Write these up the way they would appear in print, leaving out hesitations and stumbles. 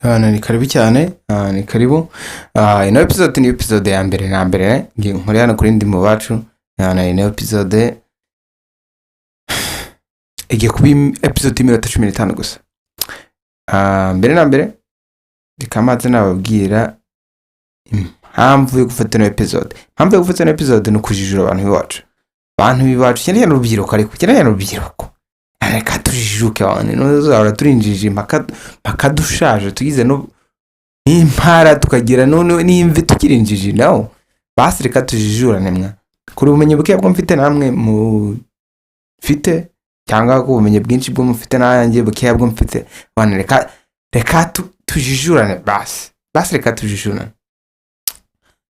Ni karibu cyane, ni karibu. Ino episode ni episode ya mbere na mbere, nkuri hano kuri ndi mu bacu. Ino episode igiye kuba episode y'iminota 15 gusa. Mbere na mbere rikamaze nababwira impamvu yo gufata ino episode. Impamvu yo gufata ino episode ni ukujijura abantu biwacu. Abantu biwacu cyane cyane urubyiruko, ariko cyane cyane urubyiruko. Reka tujijuke abantu n'uzahora turinjije impaka dushaje tugize no impara tukagira none n'imvi tukirinjije naho basi reka tujijurane mwa kuri ubumenyi buke bwo mfite namwe mu mfite cyangwa ko ubumenyi bwinshi bwo mufite nanjye buke bwo mfite bana reka tujijurane basi reka tujijurane.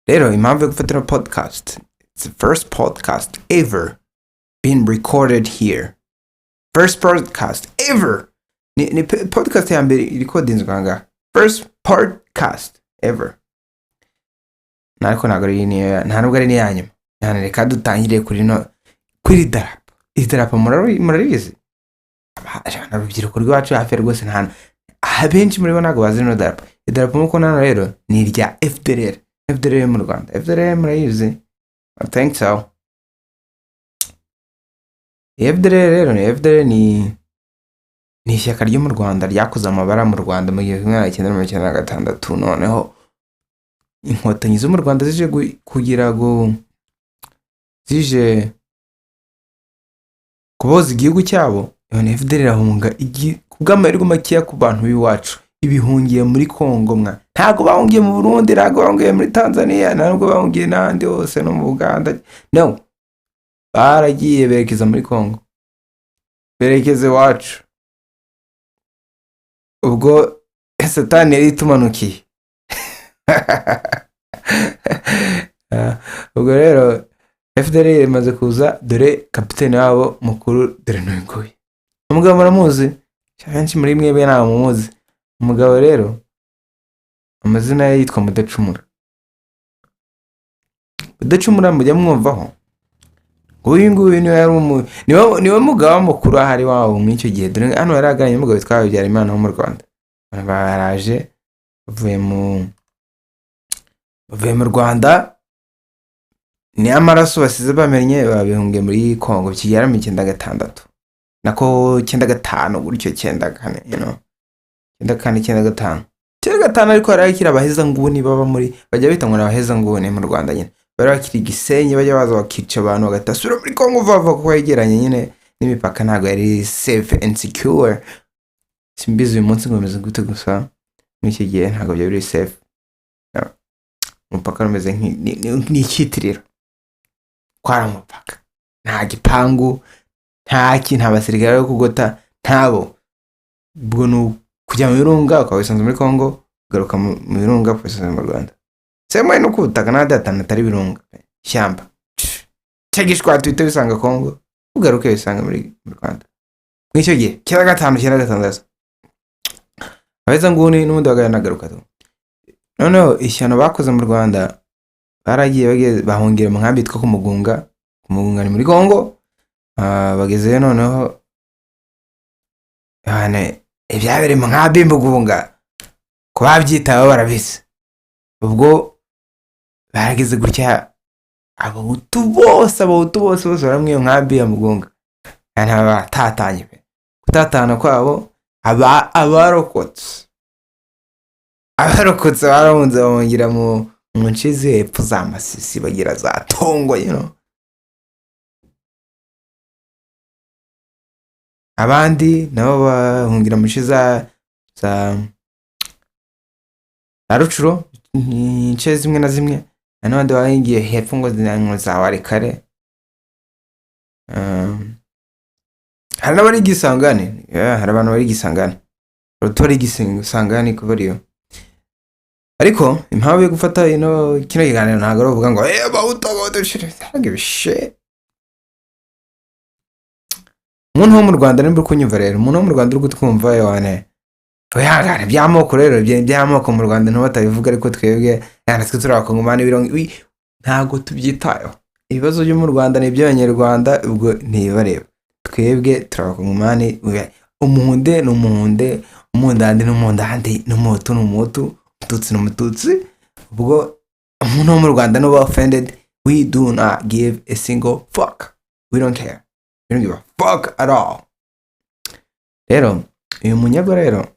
Rero impamvu yo gufata podcast, it's the first podcast ever been recorded here. First podcast ever. Ni podcast ya mbere recordings ganga. First podcast ever. Nariko nagari ni yanyuma. Yani reka dutangire kuri darapo. Idarapo murarizi. Abajiriko rwacu hafi rwose nta abenshi muri bo nago bazi no darapo. Idarapo muko nana rero ni irya FDR. FDR mu Rwanda. FDR murayizi. I think so. FDR ni ishyaka ryo mu Rwanda ryakoze amabara mu Rwanda mu 1996 noneho inkotanyi zo mu Rwanda zije kugira ngo zije kuboza igihugu cyabo. FDR irahunga kubw'amahirwe makiya ku bantu biwacu ibihungiye muri Kongo mwa ntago bahungiye mu Burundi, ntago bahungiye muri Tanzania, ntago bahungiye n'ahandi hose no mu Uganda. No, baragiye berekeza muri Kongo, berekeze wacu. Ubwo Satani yari tumanukiye. Ubwo rero FDR imaze kuza, dore kapiteni wabo mukuru dore n'ingoyi. Umugabo muramuzi, cyane muri mwebwe nta mumuzi. Umugabo rero amazina ye yitwa Mudacumura. Mudacumura mujya mwumvaho. Nguyu niwe mugabo mukuru ahari wawo mw'icyo gihe. Dore hano yaraganye umugabo witwa Imana wo mu Rwanda. Baraje bavuye mu Rwanda, ni amaraso basize bamenye babihungiye muri Kongo kigera mu 96 nako 95 gutyo 94, you know 95 ariko harakira abaheza nguni baba muri bajya bitangwa n'abaheza nguni mu Rwanda nyine. Bari bakiri Gisenyi bajya baza bakica abantu bagatasura muri Kongo vava ko yegeranye nyine n'imipaka ntago yari safe and secure. Simbizi uyu munsi ngomeze gute gusa n'iki gihe ntago byari safe. Umupaka rumeze nk'ikitiriro kwara umupaka, nta gipangu, nta kintu abasirikare yo kugota ntabo. Ubwo no kujya mu birunga ukawisanze muri Kongo, garuka mu birunga ukawisanze mu Rwanda. Semwe no kubutaka n'adatana atari birunga shyamba tegishwa twite bisanga Kongo, ugaruke bisanga muri Rwanda. N'icyo gihe 95 abeza nguni n'undi wagana garuka to. Noneho ishyano bakoze mu Rwanda, baragiye bahungira mu nkambi two kumugunga ni muri Kongo. Bageze noneho ibyabere mu nkambi mugunga ko babyitaho barabizi. Ubwo barageze gutya abahutu bose baramwe nkambi ya mugunga. Yani batatanye pe kutatana kwabo abarokotse barahunze bongera mu nshizi hepfo za Masisi bagira za Tongo, you know. Abandi nabo bahungira mu nshiza za Rucuro ince zimwe na zimwe, n'abandi bahingiye hepfo ngo za Warekare. Hari n'abari Gisangane, hari abantu bari Gisangane, rutori Gisangane ko bariyo. Ariko impamvu yo gufata kino kiganiro ntago bavuga ngo bahuta shit. Umuntu wo mu Rwanda nimba kunyumva rero, umuntu wo mu Rwanda uri gutwumva yone tuyangane byamoko rero byamoko mu Rwanda no batabivuga, ariko twebwe natwe turakongomana ibirongo ntago tubyitayo. Ibibazo byo mu Rwanda ni by'Abanyarwanda, ubwo ntibareba. Twebwe turakongomana umuhunde umundandi n'umundandi n'umutu umututsi ubwo umuntu wo mu Rwanda no offended. We do not give a single fuck. We don't care. We don't give a fuck at all. Rero uyu munyago rero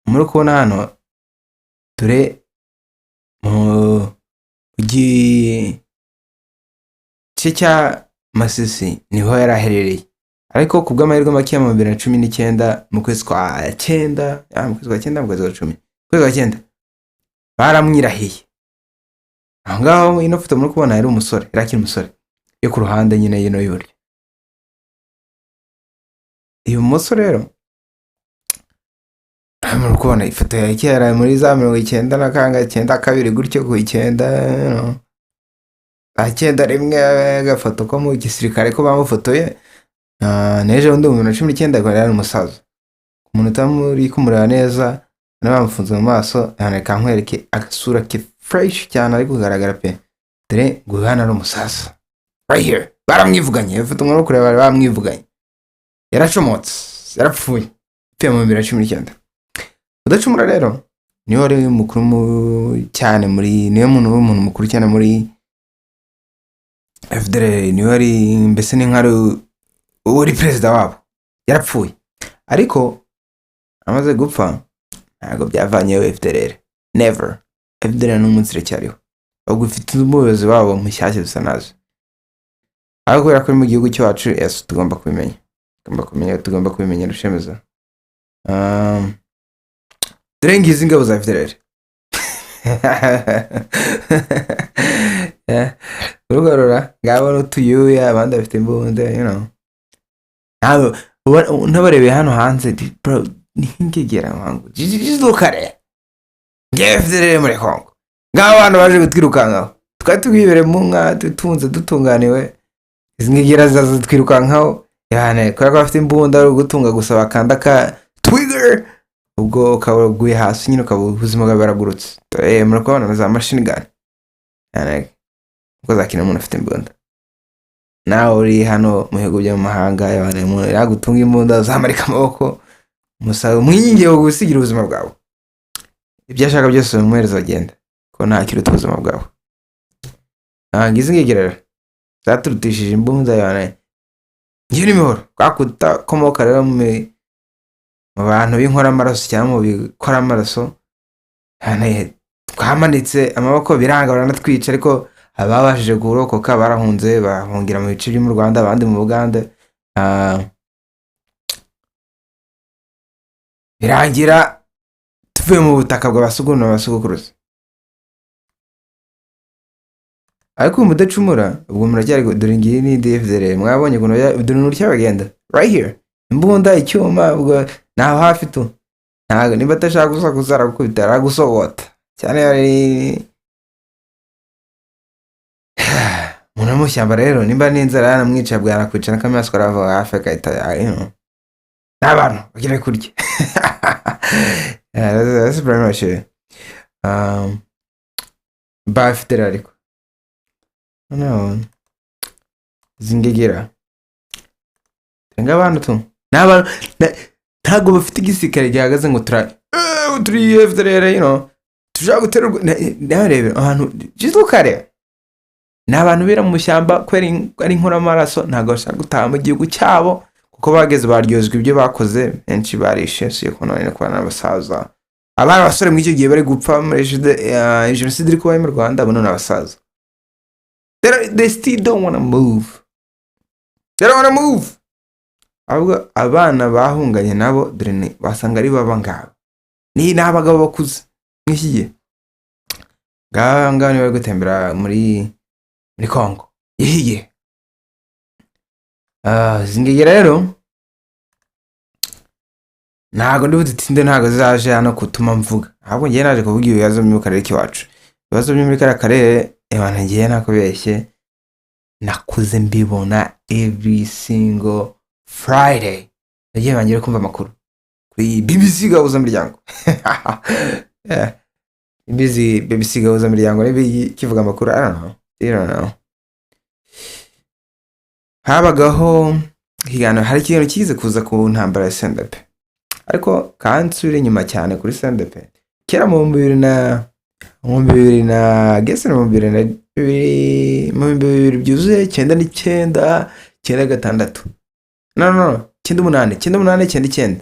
muri kubona hano ture mu gice cya Masisi niho yaraherereye, ariko ku bw'amahirwe make mu 2019 mu kwezi kwa 9 mu kwezi kwa 10 mu kwezi kwa 10 kwezi kwa 9 baramwirahiye. Aho ngaho ino foto muri kubona yari umusore, yari umusore yo ku ruhande nyine yino y'uburyo. Uyu musore rero muri kubona ifoto ya kera muri za 19 na kanga 92 gutyo ku 9 akenda rimwe agafoto ko mu gisirikare ko bamufotoye neje undi mu 2019 ko yari umusaza. Umuntu utamuri kumureba neza n'abamufunze mu maso cyane kankwereke agasura ke fresh cyane ari kugaragara pe. Dore guhana no umusaza right here baramwivuganye, ifoto ngoro kureba bamwivuganye, yaracomotse yarapfuye pe mu 2019. Udacumura rero niyo ari mukuru cyane muri niyo muntu mukuru cyane muri FDR, niyo ari mbese ni nkari uri president wabo, yarapfuye ariko amaze gupfa ntago byavanye FDR, never. FDR n'umunsi cyariho ahubwo ufite umuyobozi wabo mushyashya dusa nazo. Aho kubera ko mu gihugu cyacu yes tugomba tugomba kubimenya rushemeza. Drengizi ingabo za FDR urugarura ngabo n'utuyuya abandi bafite imbunda, you know. Nabo nabarebe hano hanze bro ningegera wangu jizukare ngefdere muri Kongo ngabo abantu baje gutwirukankaho twatwibere mu nka tutunze dutunganiwe izingegera zaza twirukankaho yani kwa bafite imbunda ari gutunga gusa bakanda ka trigger ubwo kabuguye hasi nyine ubuzima bwawe baragurutse. Muri kubona za machine gun yani uko zakina umuntu afite imbunda nawe uri hano mu bihugu byo mu mahanga y'abana umuntu yagutunga imbunda zamarika amaboko musabe mwinginge wo gusigira ubuzima bwawe, ibyo ashaka byose umwereza agenda ko nta kiruta ubuzima bwawe. Ngize ngegerera zaturutishije imbunda y'abana ngiye n'imihoro kwakuta komoka rero mu bantu b'inkora amaraso cyangwa mu bikora amaraso hane twamanitse amaboko biranga baranatwica, ariko ababashije kurokoka barahunze bahungira mu bice byo mu Rwanda abandi mu Uganda. Birangira tuvuye mu butaka bw'abasuguna n'abasugukuruza, ariko mudacumura ubwo muracyari dore ngiye ni DFDR mwabonye kuno dore n'urya bagenda right here imbunda icyuma ubwo naho hafi tu ntago niba atashaka gusa kuzara gukubita aragusobota cyane yari umuntu mu shyamba rero nimba n'inzara yanamwica bwana kwica n'akamaswa arava hafi akahita n'abantu bagira kurya. That's very much bafite ariko no zingegera tenga abantu tu n'abantu ntago bafite igisirikare gihagaze ngo turi FDR, you know, tushaka guterwa narebe ahantu jizukare n'abantu bira mu shyamba kweri ari nkora amaraso ntago bashaka gutaha mu gihugu cyabo kuko bageze baryozwe ibyo bakoze benshi barishe siyo konone kwa n'abasaza abana basore mu icyo gihe bari gupfa muri jenoside iri kuba mu Rwanda bano n'abasaza. They still don't want to move. They don't want to move. Ahubwo abana bahunganye nabo dore basanga ari baba ngabo ni n'abagabo bakuze nk'ikiye nganga ni bari gutembera muri Kongo yihiye. Zingegera rero ntago ndibutinde ntago zaje hano kutuma mvuga ahubwo ngiye naje kuvuga ibibazo mu karere kiwacu, ibibazo byo muri karere ebana ngiye nakubeshye nakuze mbibona every single Friday yagiye bangira kumva amakuru kuri BBC gahuza miryango. BBC gahuza miryango nibi kivuga amakuru I don't know. Habagaho higano hari ikintu kize kuza ku ntambara ya Sendape ariko kansubira inyuma cyane kuri CNDP kera mu 2000 gese mu 2000 byuzuye 9 no 98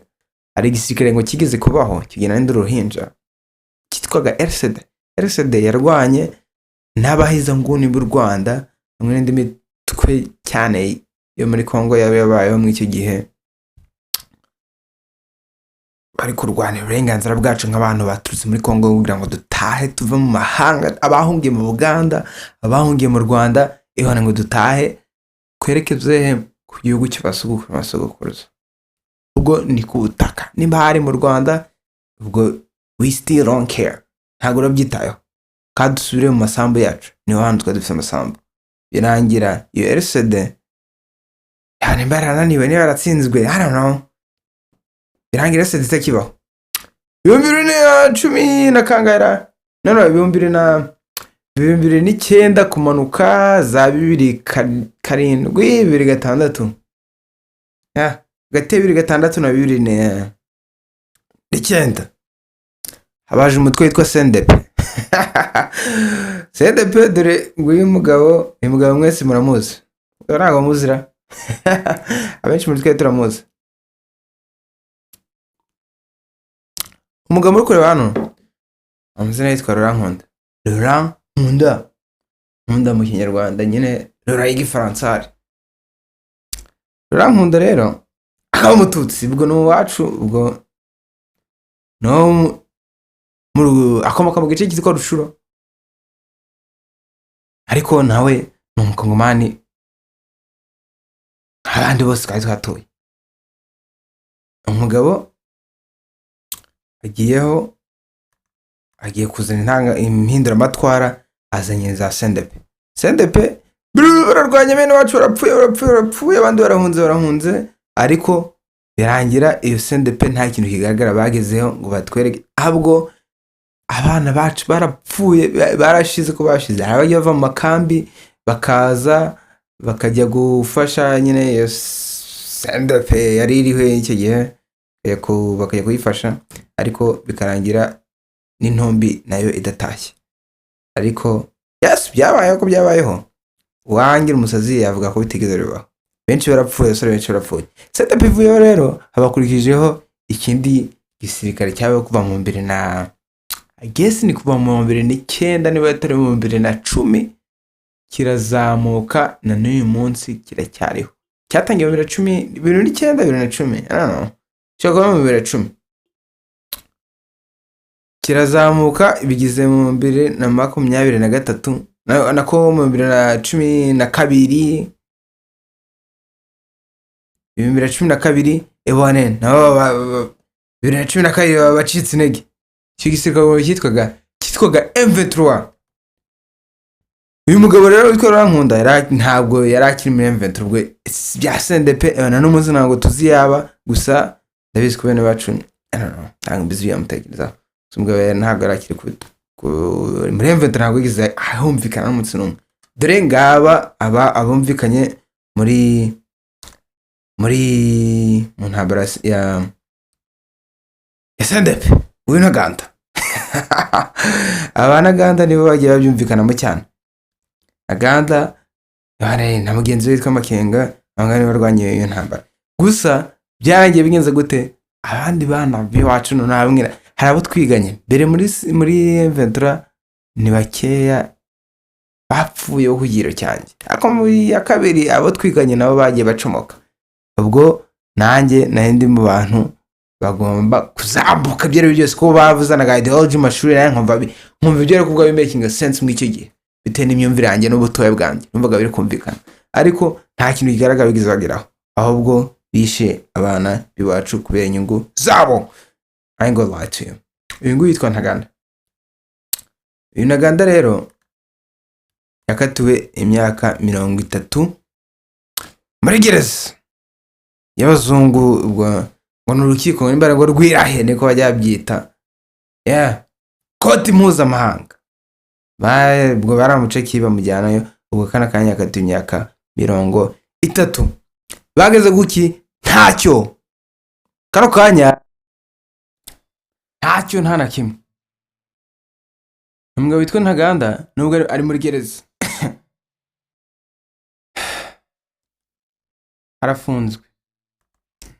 hari igisirikare ngo kigeze kubaho kigena n'uruhinja kitwaga RCD yarwanye n'abahiza nguni b'u Rwanda hamwe n'indi mitwe cyane yo muri Kongo yabayeho mu icyo gihe bari kurwanira uburenganzira bwacu nk'abantu baturutse muri Kongo kugira ngo dutahe tuve mu mahanga, abahungiye mu Buganda, abahungiye mu Rwanda, ihana ngo dutahe kwerekeze ku gihugu cy'abasugukuruza. Ubwo ni ku butaka, nimba hari mu Rwanda ubwo we still don't care, ntabwo urabyitayeho, kandi dusubire mu masambu yacu, niho hantu twari dufite amasambu. Birangira iyo RCD yani barananiwe, niba yaratsinzwe, I don't know, birangira RCD itakibaho. 2010 na kangara, no 2009 kumanuka za 2007 2006 gate 2006 na 2009 habaje umutwe witwa CNDP. CNDP dore nguyu mugabo, uyu mugabo mwese muramuzi, ntabwo muzira. Abenshi muri twe turamuzi. Umugabo uri kureba hano amazina yitwa Laurent Nkunda mu Kinyarwanda, nyine Laurent y'Igifaransa. Laurent Nkunda rero akaba umututsi, ubwo no wacu, ubwo no akomoka mu gice cyitwa Rushuro, ariko nawe ni umukongomani abandi bose kandi twatuye. Umugabo agiye kuzana impinduramatwara, azanye za CNDP bararwanya bene wacu, barapfuye, abandi barahunze, ariko birangira iyo CNDP nta kintu kigaragara bagezeho ngo batwereke, ahubwo abana bacu barapfuye, barashize ko bashize. Abajya bava mu makambi bakaza bakajya gufasha nyine iyo CNDP yari iriho icyo gihe, bakajya kuyifasha, ariko bikarangira n'intombi nayo idatashye. Ariko yes, byabayeho wangira umusazi yavuga ko bitigeze bibaho. Benshi barapfuye, benshi barapfuye. CNDP ivuyeho rero habakurikijeho ikindi gisirikare cyabaye kuva mu 2000 I guess ni kuva mu 2009 niba atari mu 2010, kirazamuka na n'uyu munsi kiracyariho. Cyatangiye mu 2010 I don't know, cyangwa mu 2010 kirazamuka bigize mu 2023 nako mu 2012 ebone nabo 2012 bacitse intege. Icyo gisirikare cyitwaga M23. Uyu mugabo rero witwa Laurent Nkunda ntabwo yarakiri muri M23, ubwo bya CNDP na n'umuzi ntabwo tuziyaba, gusa ndabizi ko bene bacu I don't know, ntabwo mbizi yamutekereza. Umugabo ntabwo yarakiri muri M23, ntabwo yigize ahumvikana n'umutsi n'umwe. Dore ngaba abumvikanye mu ntambara ya CNDP, uyu Ntaganda. Abanaganda nibo bagiye babyumvikanamo cyane. Ntaganda na mugenzi witwa Makenga bangana barwanye iyo ntambara. Gusa byarangiye bigenze gute? Abandi bana biwacu no nabwira, hari abo twiganye mbere muri M23 ni bakeya bapfuye ku kugiro cyanjye, ariko muri ya kabiri abo twiganye nabo bagiye bacomoka. Ubwo nanjye ndi mu bantu bagomba kuzamuka byero byose ko bavuzanaga ideology mashuri, naye nkumva ibyo ariko bwa making sense mu icyo gihe bitewe n'imyumvire yanjye n'ubutoya bwanjye, numvaga biri kumvikana, ariko nta kintu kigaragara bigize bageraho, ahubwo bishe abana biwacu kubera inyungu zabo. I ain't gonna lie to you. Uyu nguyu yitwa Ntaganda. Uyu Ntaganda rero yakatiwe imyaka 30 muri gereza y'abazungu, ubwo ngo n'urukiko n'imbaraga rwirahe niko bajya byita, koti mpuzamahanga. Ubwo baramuceki bamujyanayo, ubwo kana kanya yakatiwe imyaka 30. Bageze guki ntacyo, kano kanya ntacyo nta na kimwe. Umugabo witwa Ntaganda nubwo ari muri gereza arafunzwe,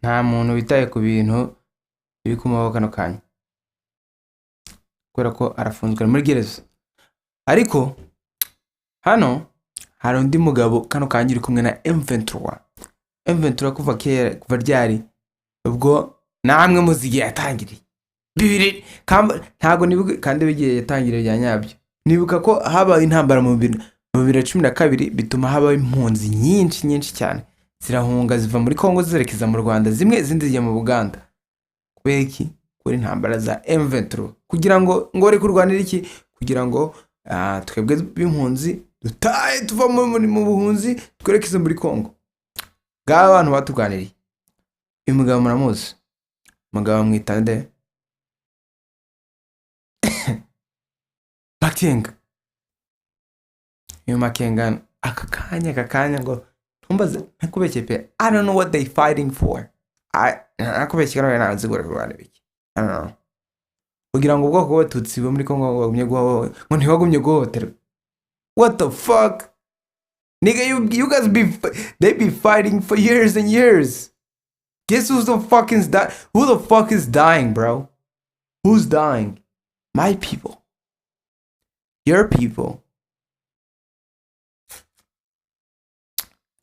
nta muntu witaye ku bintu biri kumubaho kano kanya kubera ko arafunzwe ari muri gereza. Ariko hano hari undi mugabo kano kanya uri kumwe na M23 kuva kera, kuva ryari, ubwo namwe muzigiye yatangiriye bibiri ntago nibuka kandi bigiye yatangiriye bya nyabyo. Nibuka ko habaye intambara mu 2012 bituma habaho impunzi nyinshi cyane zirahunga ziva muri Kongo zerekeza mu Rwanda, zimwe zindi zijya mu Buganda. Kubera iki? Kuri intambara za M23 kugira ngo ngore kurwanira iki, kugira ngo twebwe b'impunzi dutaye tuva mu buhunzi twerekeze muri Kongo. Ngaba abantu batuganiriye. Uyu mugabo muramuzi, mugabo mwita nde? Makenga. Uyu Makenga aka kanya ngo ntumbaze nakubeshye pe, I don't know what they fighting for. Nakubeshye kandi ntazi kurwana biki. I don't know. Kugira ngo ubwoko bw'Abatutsi bo muri Kongo bagumye ngo ntibagumye guhohoterwa. What the fuck? Nigga, you guys they be fighting for years and years. Guess who the fuck is dying, bro? Who's dying? My people. Your people.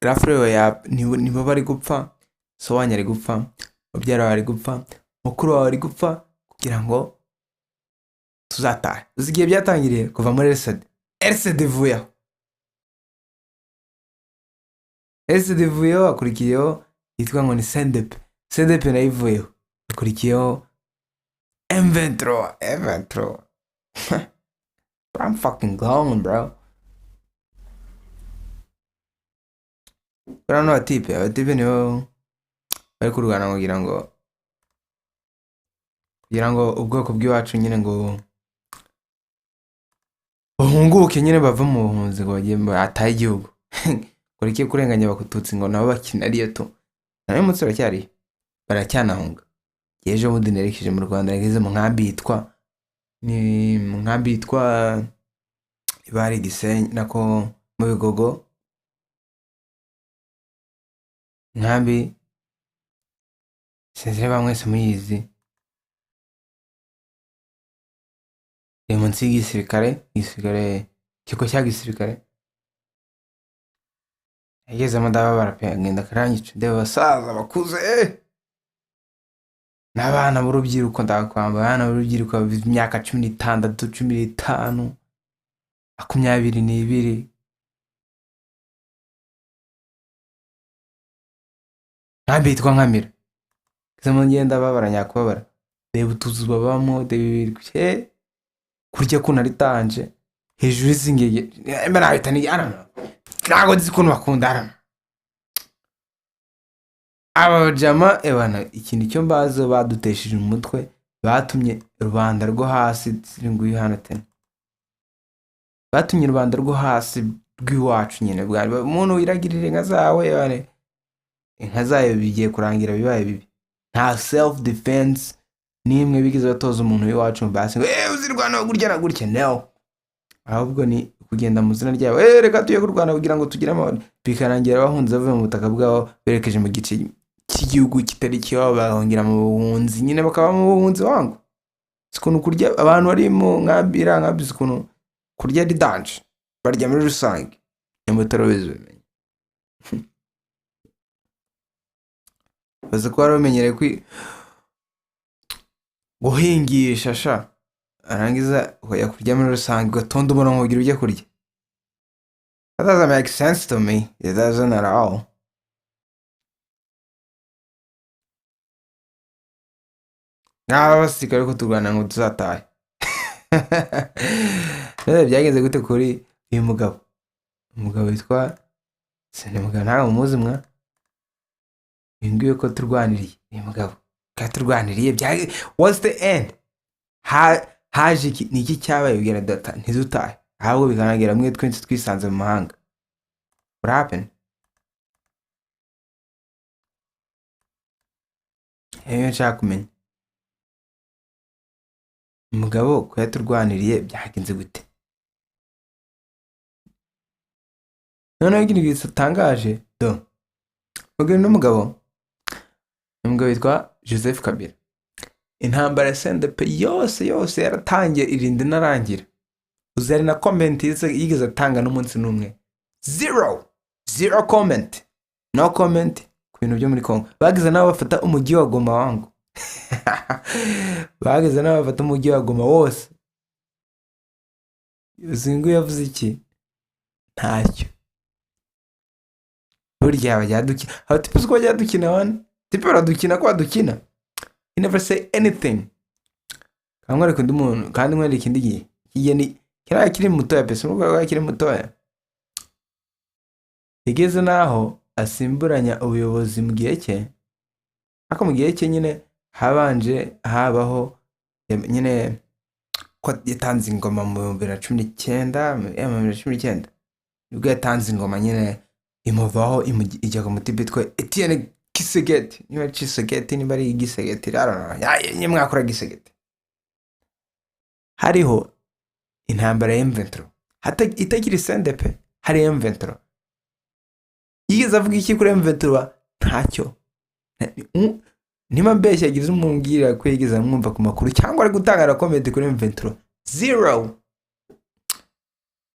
Rafreo ya nibo bari gupfa, so wanya ari gupfa, mubyara bari gupfa, mukuru wawe ari gupfa kugira ngo tuzatahe. Uzigiye byatangiriye kuva muri RCD vuya. RCD vuya akurikiyeho yitwa ngo ni CDP na ivuyeho. Akurikiyeho M23. I'm fucking gone, bro. Bano abatipe nibo bari kurwana kugira ngo ubwoko bw'iwacu nyine ngo bahunguke nyine bava mu buhunzi ngo bagiye ataye igihugu. Kurikiye kurenganya Abatutsi ngo nabo bakina ariyo to. Nawe mutsi baracyanahunga. Yeje bundi nerekeje mu Rwanda, yageze mu nkambi yitwa ibari Gisenyi nako mu Bigogo. Nkambi sinzire bamwese muyizi. Munsi y'igisirikare kiko cya gisirikare. Yageze amadawa barapengenda karangica ndeba basaza bakuze n'abana b'urubyiruko, ndakwamba abana b'urubyiruko b'imyaka 16, 15, 22. Nkambi yitwa Nkamira. Kizamu ngenda babaranya kubabara. Reba utuzu babamo, kurya kuna ritanje hejuru izingege mbere ahitani arana ntago nzi kuntu bakundana aba jama ebana. Ikintu cyo mbazo badutesheje umutwe, batumye rubanda rwo hasi siringuye hano tene, batumye rubanda rwo hasi rw'iwacu nyine bwari umuntu wiragirire inka zawe bane, inka zayo bigiye kurangira bibaye bibi. Nta self defense nimwe bigize batoza umuntu w'iwacu mbase ngo uzirwana gurya na gurya. No, ahubwo ni kugenda mu zina ryawe reka tuye kurwana kugira ngo tugire amahoro, bikarangira bahunze bavuye mu butaka bwabo berekeje mu gice cy'igihugu kitari cyo, bahongira mu buhunzi nyine bakaba mu buhunzi wangu. Sikuntu kurya abantu bari mu nkambi sikuntu kurya ari danje, barya muri rusange nyamutaro bezumenye. baze ko baramenyereye guhingisha sha, arangiza hoya kurya muri rusange gatonda umurongo ugira ujye kurya. That doesn't make sense to me. It doesn't at all. Basirikare ko turwana ngo tuzatahe. Byageze gute kuri uyu mugabo? Umugabo witwa Senemugabo, ntawe umuzi mwa. Ngiye ko turwaniriye uyu mugabo. Katurwaniriye what's the end? Haje niki cyabaye ubwira data ntizutahe, ahubwo bikanagera mwe twinshi twisanze mu mahanga. What happened? Nshaka kumenya. umugabo ko yaturwaniriye byagenze gute? Noneho ikintu gitangaje ubwo n'umugabo witwa Joseph Kabila. Intambara ya CNDP yose yaratangiye irinda inarangira. Uzari na comment yigeze atanga n'umunsi n'umwe. Zero comment. No comment ku bintu byo muri Kongo. Bagize nabo bafata umujyi wa Goma wangu. Bagize nabo bafata umujyi wa Goma wose. Uzingu yavuze iki? Ntacyo. Burya abajyadukina. Abatipuzi ko bajyadukina wana. Tipe baradukina ko badukina. He never say anything. Kamwe kundi umuntu kandi mwere ikindi gihe. Kigeni kira kiri mutoya pese nuko kiri mutoya. Igeze naho asimburanya ubuyobozi mu gihe cye. Ako mu gihe cye nyine habanje habaho nyine ko yatanze ingoma mu 2019 nibwo yatanze ingoma nyine imuvaho ijya ku mutibe twa Etienne Kisegeti. Niba Kisegeti niba ari Gisegeti raro ya mwakora Gisegeti. Hariho intambara ya M23 hata itakiri CNDP hari M23. Yigeze avuga iki kuri M23? Ntacyo. Nima mbeshya yagize umumbwira ko yigeze amwumva ku makuru cyangwa ari gutanga comment kuri M23. Zero.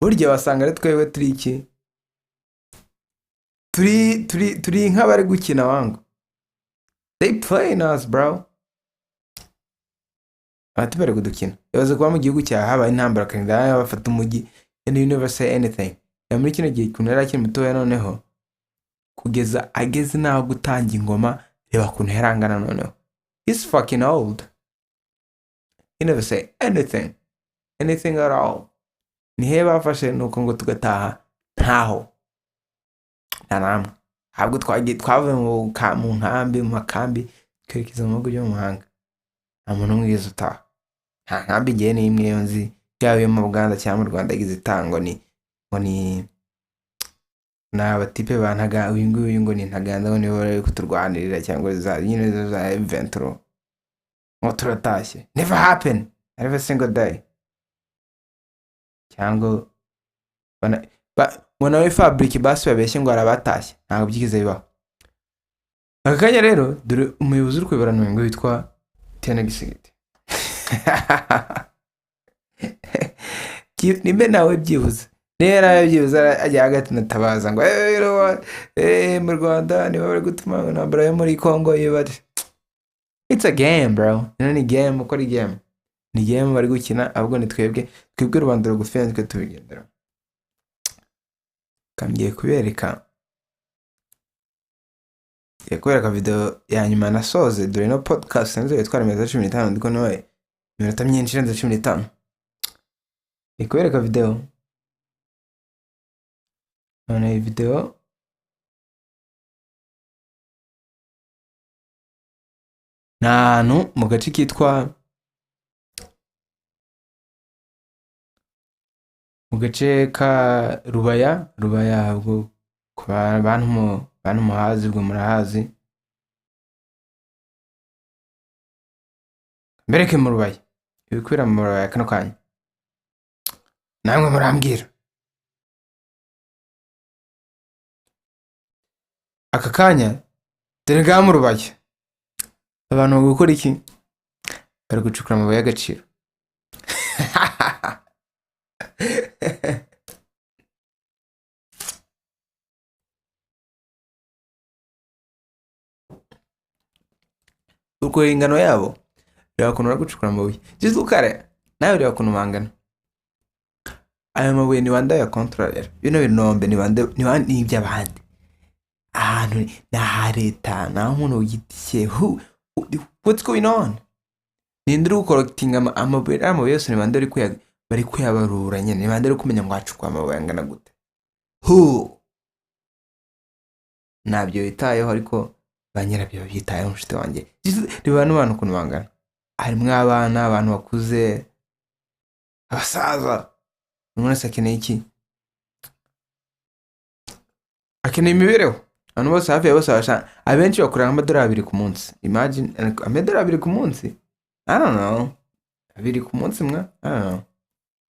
Burya wasanga ari twebwe turi iki? Turi nk'abari gukina wangu. They playing us, bro. Ati bari gudukina. Yabaze kuba mu gihugu cya haba intambara kandi bafata umujyi and you never say anything. Ya muri kino gihe kunera kiri mutoya noneho kugeza ageze naho gutanga ingoma reba kuntu herangana noneho. He's fucking old. He never say anything at all. Ni heba afashe nuko ngo tugataha ntaho namwe habwo twavuye mu nkambi mu makambi twerekeza mu bihugu byo mu mahanga. Nta muntu mwigeze utaha. Nta nkambi ngiye n'imwe yonzi yawe mu Uganda cyangwa mu Rwanda yagize itango ni n'abatipe bantaga uyu ngo ni ntaganda ngo nibo bari kuturwanirira cyangwa za nyine za M23 ngo turatashye. Never happen every single day. Cyangwa bona we fabric basi babeshye ngo arabatashye ntabwo byigize bibaho. Akanya rero dore umuyobozi uri kweberana ngo witwa Etienne Gisegeti. Nimbe nawe byibuze nera byibuze ajya hagati natabaza ngo mu Rwanda niba bari gutuma nambara yo muri Kongo yibari. It's a game, bro. Ni game uko ari game. Ni game bari gukina ahubwo ni twebwe Rwanda rugufenzwe tubigendera. Kamgiye kubereka video ya nyuma nasoze dore no podcast nzo yitwara 15 ndiko nawe iminota myinshi 15. Ikubereka video none video nanu mu gace kitwa mu gace ka Rubaya ubwo kwa bantu muhazi bwo murahazi mbereke mu Rubaya ibikwira mu Rubaya kano kanya namwe murambwira aka kanya dore mu Rubaya abantu gukora iki bari gucukura amabuye y'agaciro. Uko ingano yabo reba kuntu gucukura amabuye jizu kare nawe reba kuntu mangana. Ayo mabuye ni banda ya controller bino binombe ni bandi iby'abandi ahantu na leta na umuntu ugitishye. What's going on? Nindru collecting amabuye yose ni banda bari kuyabarura nyene ni banda kumenya ngo acukwa amabuye angana gute. Nabyo bitayeho ariko banyirabyo byitayeho nshite wanjye. Riba n'abantu kuntu bangana. Harimwe abana abantu bakuze abasaza. Umuntu akeneye iki? Akeneye imibereho. Abantu bose hafi bose basha abenshi bakorera $2 ku munsi. Imagine $2 ku munsi. I don't know. abiri ku munsi mwa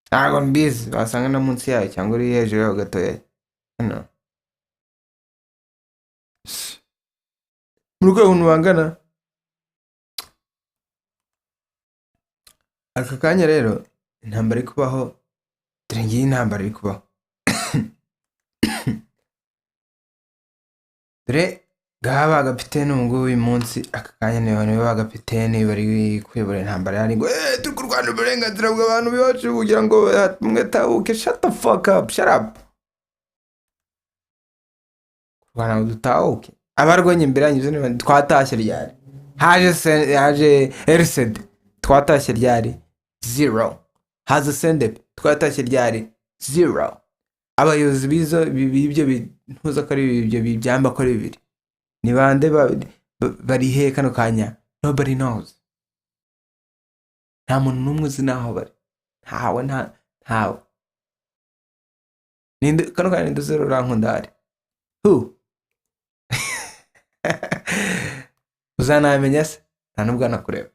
ntabwo mbizi wasanga no munsi yayo cyangwa uri hejuru yaho gatoya hano mu rwego bangana aka kanya rero intambara iri kubaho dore ngiyi intambara iri kubaho dore ngaba agapiteni ubu ngubu uyu munsi aka kanya nibo bagapiteni bari kuyobora intambara yari ngo turi kurwanya uburenganzira bw'abantu bibacu kugira ngo mwetahuke shut the fuck up shut up kurwana ngo dutahuke abarwanya imbere yanyu twatashye ryari haje RCD twatashye ryari 0 haza sendep twatashye ryari 0 abayobozi b'ibyo bintuza ko ari ibyo byamba ko ari bibiri ni bande bari he kano kanya nobody knows nta muntu n'umwe uzi naho bari ntawe ninde kano kanya ninde zero rankundari who uzanamenya se nta nubwo nakureba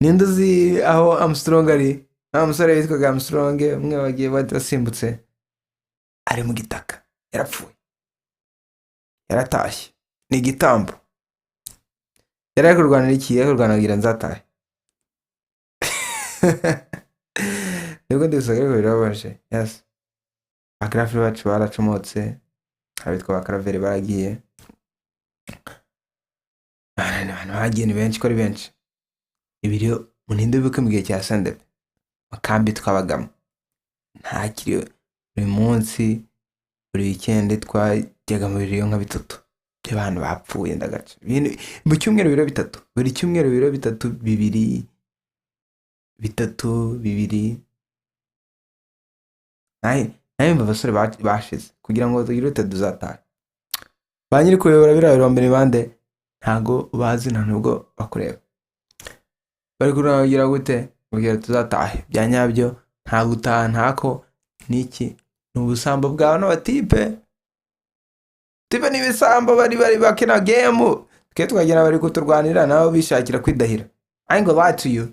ninde uzi aho Armstrong ari umusore witwaga Armstrong umwe wagiye badasimbutse ari mu gitaka yarapfuye yaratashye ni igitambo yari kurwanira iki kurwanira nzatahe nibwo ndisagaye ko birabaje yes agrafi bacu baracomotse abitwa bakaraveri baragiye abantu bagiye ni benshi ko ari benshi ibiriyo muninde bibuke mu gihe cya sendep makambi twabagamo ntakiri buri munsi buri weekend twajyaga mu biriyo nka bitatu by'abantu bapfuye ndagaca mu cyumweru biro bitatu buri cyumweru biro bitatu bibiri nayo mba abasore bashize kugira ngo tugire utaduzatahe ba nyiri kuyobora biriya birombe ni bande ntago bazi nta nubwo bakureba bari kurangira gute kugira tuzatahe bya nyabyo nta gutaha ntako niki ni ubusambo bwawe n'abatipe tipe n'ibisambo bari bakina game twe twagera bari kuturwanira nabo bishakira kwidahira I ain't gonna lie to you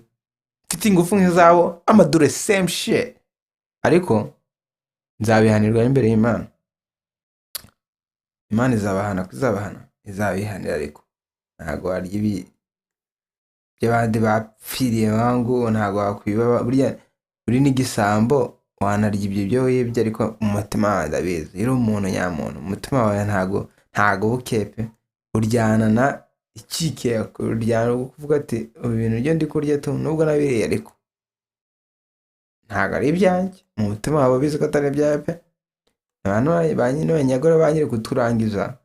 mfite ingufu nk'izabo amadure same shit ariko nzabihanirwa imbere y'Imana Imana izabihanira ariko ntago warya ibi by'abandi bapfiriye bangu ntago wakwiba burya uri n'igisambo wanarya ibyo byoyebye ariko mu mutima ndabizi iri umuntu nyamuntu umutima wawe ntago bukepe uryana ikike uryana kuvuga ati ibintu byo ndi kurya tu nubwo nabiriye ariko ntago ari ibyanjye mu mutima wawe bizi ko atari ibyawe pe abantu banyine banyagora banyire kuturangiza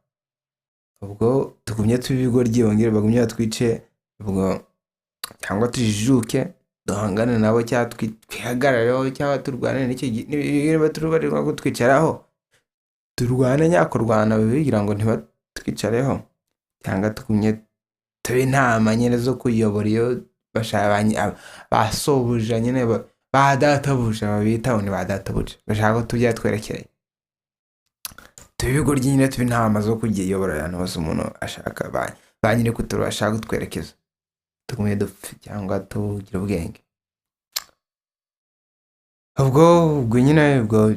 ubwo tugumye tubigoryi bongere bagumye batwice ubwo cyangwa tujijuke duhangane nabo cyangwa twihagarareho cyangwa turwane niba turubarirwa gutwicaraho turwane nyakurwana bigira ngo ntibatwicareho cyangwa tugumye tube intama nyine zo kuyobora iyo bashaka basobuja nyine badatabuja babitaho ni badatabuja bashaka ko tujya twerekereye tubigoryi nyine tube intama zo kuyiyobora abantu bose umuntu ashaka banyine kutura ashaka kutwerekeza tugumye dupfe cyangwa tugira ubwenge ubwo nyine ubwo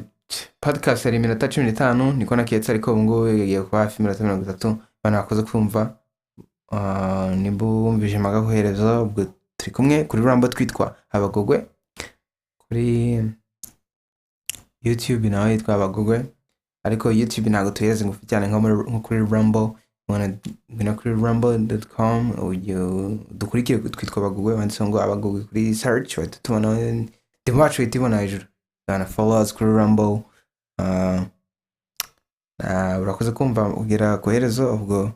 podcast ari 15 niko naketse ariko ubu ngubu yagiye kuba hafi 30 bana bakoze kumva nimba wumvise maga kohereza ubwo turi kumwe kuri Rumble twitwa Abagogwe kuri YouTube nawe yitwa Abagogwe ariko YouTube ntago tuyeze ngufi cyane nko kuri Rumble ngena kuri rumble.com dukurikire twitwa Abagogwe wanditse ngo Abagogwe kuri search tubona dimacho itibona hejuru bana follow us kuri Rumble urakoze kumva ugira koherezo ubwo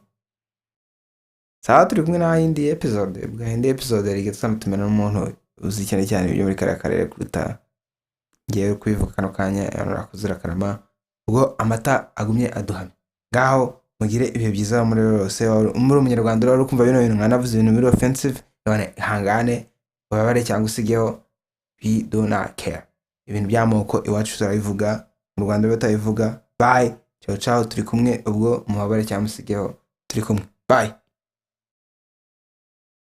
sawa turi kumwe na indi episode ari tumena n'umuntu uzi cyane ibyo muri karere kuruta ngiye kwivuga kano kanya urakoze rakarama ubwo amata agumye aduhamye ngaho mugire ibihe byiza muri rose muri umunyarwanda uri kumva bino bintu nkanavuze ibintu biri offensive none hangane babare cyangwa usigeho we do not care ibintu by'amoko iwacu turabivuga mu Rwanda batabivuga bye ciao turi kumwe ubwo mubabare cyangwa usigeho turi kumwe bye